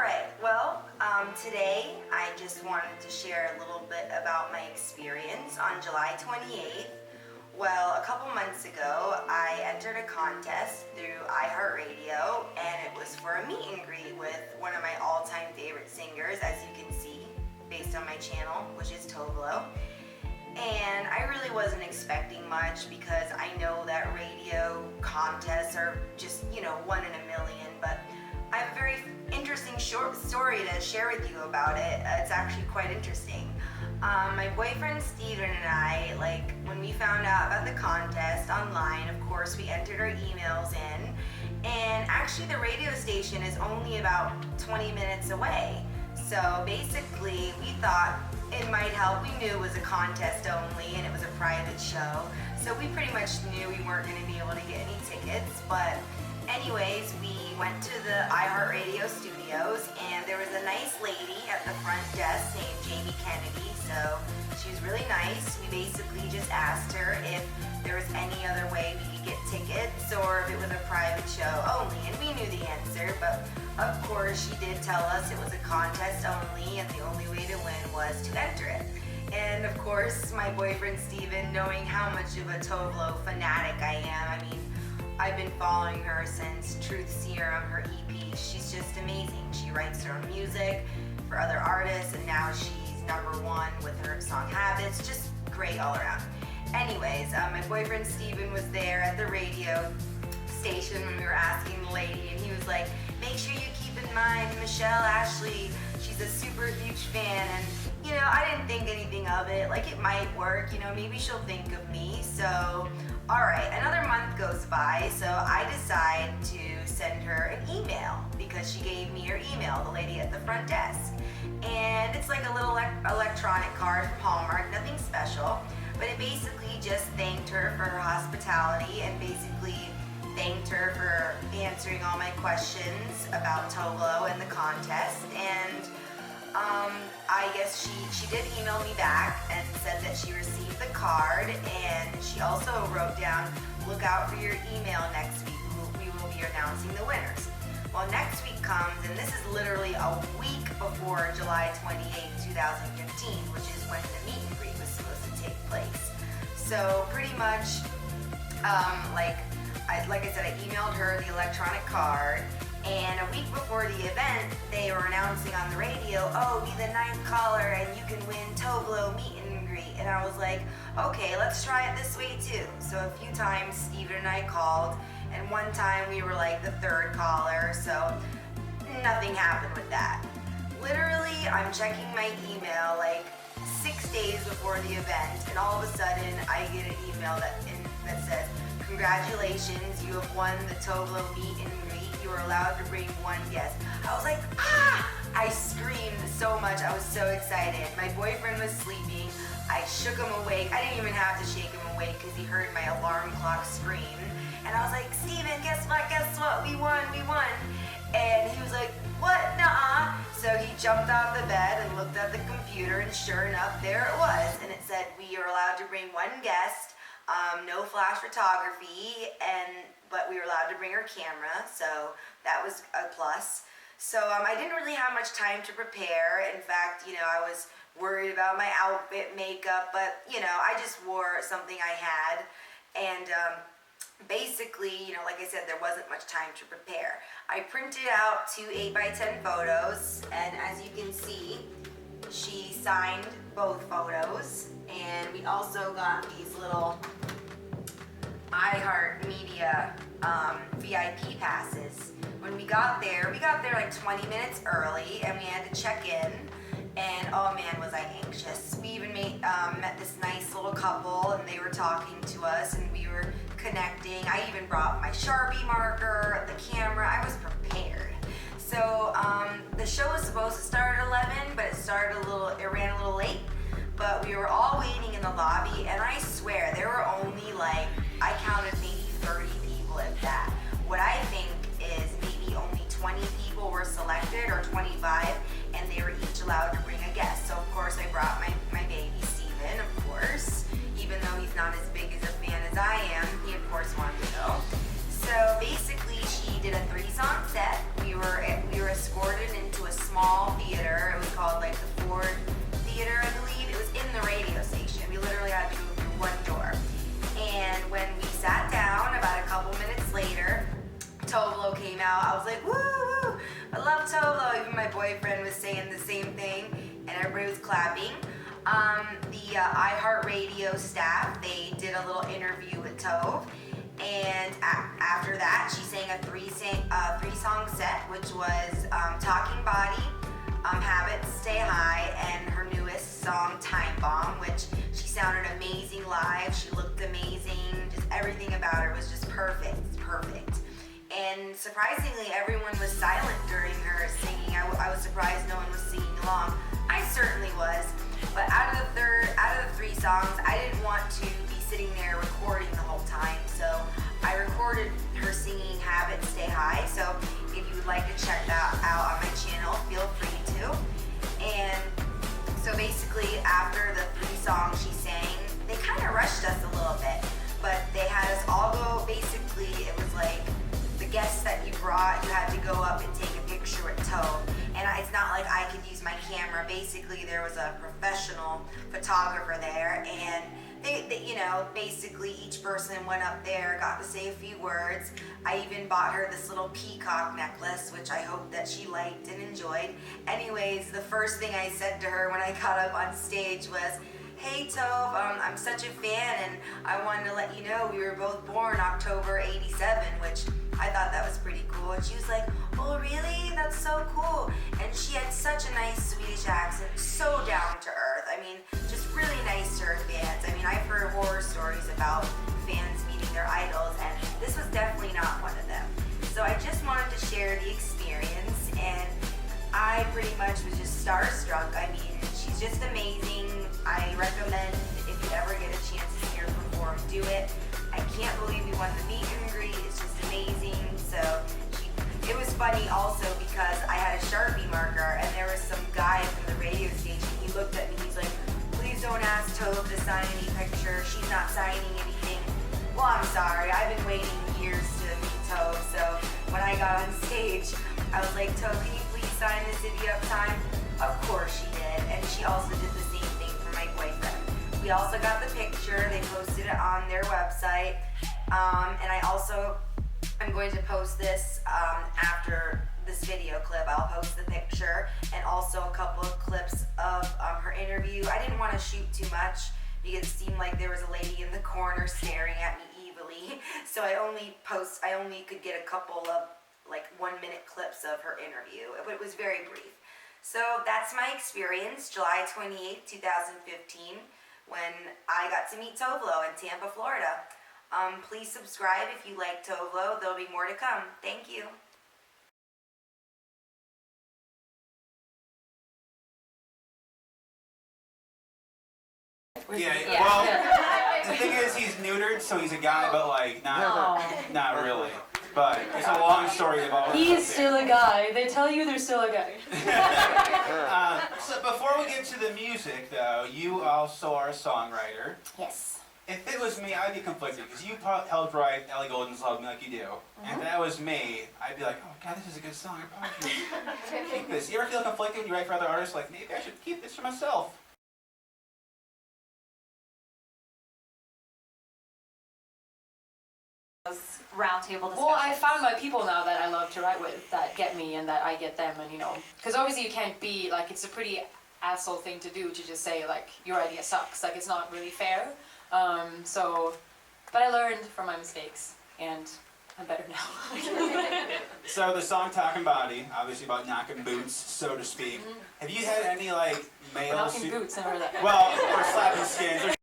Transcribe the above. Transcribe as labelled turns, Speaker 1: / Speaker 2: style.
Speaker 1: right, well, today I just wanted to share a little bit about my experience on July 28th. Well, a couple months ago, I entered a contest through iHeartRadio, and it was for a meet and greet with one of my all-time favorite singers, as you can see, based on my channel, which is Tove Lo. And I really wasn't expecting much because I know that radio contests are just, one in a million, but I have a very interesting short story to share with you about it. It's actually quite interesting. My boyfriend Steven and I, when we found out about the contest online, of course, we entered our emails in, and actually the radio station is only about 20 minutes away. So basically, we thought it might help. We knew it was a contest only, and it was a private show, so we pretty much knew we weren't going to be able to get any tickets, but anyways, we went to the iHeartRadio studios, and there was a nice lady at the front desk named Jamie Kennedy, so she was really nice. We basically just asked her if there was any other way we could get tickets or if it was a private show only, and we knew the answer, but of course she did tell us it was a contest only, and the only way to win was to enter it. And of course, my boyfriend Steven, knowing how much of a Tove Lo fanatic I am, I've been following her since Truth Serum, her EP. She's just amazing. She writes her own music for other artists, and now she's #1 with her song Habits. Just great all around. Anyways, my boyfriend Steven was there at the radio station when we were asking the lady, and he was like, make sure you keep in mind Michelle Ashley, she's a super huge fan, and I didn't think anything of it, it might work, maybe she'll think of me. So alright, another month goes by, so I decide to send her an email because she gave me her email, the lady at the front desk. And it's like a little electronic card from Hallmark, nothing special, but it basically just thanked her for her hospitality and basically thanked her for answering all my questions about Tove Lo and the contest. And I guess she did email me back and said that she received the card, and she also wrote down, look out for your email next week. We will be announcing the winners. Well, next week comes, and this is literally a week before July 28, 2015, which is when the meet and greet was supposed to take place. So pretty much, like I said, I emailed her the electronic card, and a week before the event, they were announcing on the radio, oh, be the 9th caller and you can win Tove Lo meet and greet. And I was like, okay, let's try it this way too. So a few times Steven and I called, and one time we were the 3rd caller, so nothing happened with that. Literally, I'm checking my email 6 days before the event, and all of a sudden I get an email that says, congratulations, you have won the Tove Lo meet and greet. You are allowed to bring one guest. I was like, ah! I screamed so much. I was so excited. My boyfriend was sleeping. I shook him awake. I didn't even have to shake him awake because he heard my alarm clock scream. And I was like, Steven, guess what? We won. And he was like, what? Nuh-uh. So he jumped off the bed and looked at the computer, and sure enough, there it was. And it said, we are allowed to bring one guest. No flash photography, but we were allowed to bring our camera, so that was a plus. So I didn't really have much time to prepare. In fact, I was worried about my outfit, makeup, but I just wore something I had, and basically, like I said, there wasn't much time to prepare. I printed out 2 8x10 photos, and as you can see, she signed both photos, and we also got these little iHeartMedia VIP passes. When we got there 20 minutes early, and we had to check in, and oh man, was I anxious. We even met this nice little couple, and they were talking to us, and we were connecting. I even brought my Sharpie marker, the camera. I was prepared. So the show was supposed to start at 11, but it ran a little late. But we were all waiting in the lobby, and I swear there were only I counted maybe 30 people at that. What I think is maybe only 20 people were selected, or 25, and they were each allowed to bring a guest. So of course I brought my baby Steven, of course. Even though he's not as big as a fan as I am, he of course wanted to go. So basically she did a 3-song set. We were escorted into a came out, I was like, woo, woo, I love Tove Lo. Even my boyfriend was saying the same thing, and everybody was clapping. The iHeartRadio staff, they did a little interview with Tove, and after that, she sang a three-song set, which was Talking Body, Habits Stay High, and her newest song, Time Bomb, which she sounded amazing live. She looked amazing. Just everything about her was just perfect. And surprisingly, everyone was silent during her singing. I was surprised no one was singing along. I certainly was. But out of the three songs, I didn't want to be sitting there recording the whole time. So I recorded her singing Habits Stay High. So if you would like to check that out on my channel, feel free to. And so basically, after the three songs she sang, they kind of rushed us a little bit. But they had us all go, basically, it was like the guests that you brought, you had to go up and take a picture with Tove. And it's not like I could use my camera. Basically, there was a professional photographer there, and they basically each person went up there, got to say a few words. I even bought her this little peacock necklace, which I hope that she liked and enjoyed. Anyways, the first thing I said to her when I got up on stage was, "Hey Tove, I'm such a fan, and I wanted to let you know we were both born October '87, which I thought that was pretty cool." And she was like, "Oh really? That's so cool." And she had such a nice Swedish accent, so down to earth. I mean, just really nice to her fans. I mean, I've heard horror stories about fans meeting their idols, and this was definitely not one of them. So I just wanted to share the experience, and I pretty much was just starstruck. I mean, she's just amazing. I recommend if you ever get a chance to see her perform, do it. I can't believe we won the meet and greet. It's just amazing. So it was funny also because I had a Sharpie marker, and there was some guy from the radio station. He looked at me. He's like, "Please don't ask Tove to sign any picture. She's not signing anything." Well, I'm sorry. I've been waiting years to meet Tove. So when I got on stage, I was like, "Tove, can you please sign this if you have time?" Of course she did, and she also did the same thing for my boyfriend. We also got the picture. They posted it on their website, and I'm going to post this after this video clip. I'll post the picture and also a couple of clips of her interview. I didn't want to shoot too much because it seemed like there was a lady in the corner staring at me evilly. So I only could get a couple of like 1-minute clips of her interview, but it was very brief. So that's my experience, July 28th, 2015, when I got to meet Tove Lo in Tampa, Florida. Please subscribe if you like Tove Lo. There'll be more to come. Thank you.
Speaker 2: Yeah, well, the thing is, he's neutered, so he's a guy, but like, not really. But it's a long story about.
Speaker 3: He's still a guy. They tell you they're still a guy.
Speaker 2: So before we get to the music, though, you also are a songwriter.
Speaker 3: Yes.
Speaker 2: If it was me, I'd be conflicted because you helped write Ellie Goulding's "Love Me Like You Do." And if that was me, I'd be like, "Oh God, this is a good song. I probably should keep this." You ever feel conflicted when you write for other artists? Like, maybe I should keep this for myself.
Speaker 3: Roundtable discussions. Well, I found my people now that I love to write with that get me and that I get them, and because obviously you can't be like, it's a pretty asshole thing to do to just say like your idea sucks. Like it's not really fair. But I learned from my mistakes and I'm better now.
Speaker 2: So the song "Talking Body," obviously about knocking boots, so to speak. Have you had any like male?
Speaker 3: Knocking boots, never heard that.
Speaker 2: Well, or slapping skins.